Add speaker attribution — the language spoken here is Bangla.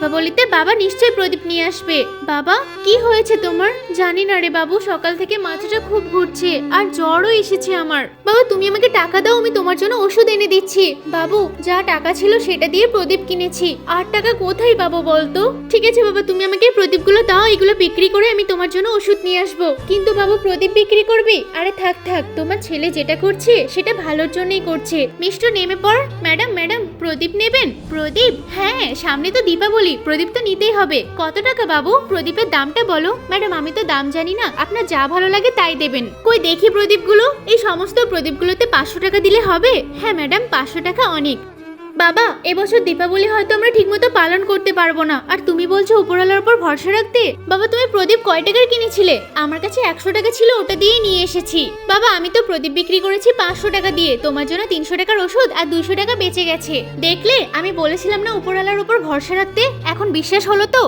Speaker 1: দীপাবলিতে বাবা নিশ্চয়ই প্রদীপ নিয়ে আসবে। বাবা কি হয়েছে তোমার? জানি না রে বাবু, সকাল থেকে মাথাটা খুব ঘুরছে আর জ্বরও এসেছে আমার। বাবা তুমি আমাকে টাকা দাও, আমি তোমার জন্য ওষুধ এনে দিচ্ছি। বাবু যা টাকা ছিল সেটা দিয়ে প্রদীপ কিনেছি, আর টাকা কোথায় পাবো বলতো? ঠিক আছে বাবা, তুমি আমাকে প্রদীপগুলো দাও, এগুলো বিক্রি করে আমি তোমার জন্য ওষুধ নিয়ে আসবো। কিন্তু বাবু প্রদীপ বিক্রি করবি? আরে থাক থাক, তোমার ছেলে যেটা করছে সেটা ভালোর জন্যই করছে। মিষ্টু নেমে পড়। ম্যাডাম ম্যাডাম প্রদীপ নেবেন? প্রদীপ? হ্যাঁ সামনে তো দীপাবলি, প্রদীপ তো নিতেই হবে। কত টাকা বাবু? প্রদীপের দামটা বলো। ম্যাডাম আমি তো দাম জানি না, আপনার যা ভালো লাগে তাই দেবেন। কই দেখি প্রদীপগুলো। এই সমস্ত প্রদীপগুলোতে 500 টাকা দিলে হবে? হ্যাঁ ম্যাডাম 500 টাকা অনেক। বাবা এবছর দীপাবলি হয়তো আমরা ঠিকমতো পালন করতে পারবো না, আর তুমি বলছো উপরওয়ালার উপর ভরসা রাখতে। বাবা তুমি প্রদীপ কয় টাকার কিনেছিলে? আমার কাছে 100 টাকা ছিল, ওটা দিয়ে নিয়ে এসেছি। বাবা আমি তো প্রদীপ বিক্রি করেছি 500 টাকা দিয়ে, তোমার জন্য 300 টাকার ওষুধ আর 200 টাকা বেঁচে গেছে। দেখলে আমি বলেছিলাম না উপরওয়ালার উপর ভরসা রাখতে, এখন বিশ্বাস হলো তো?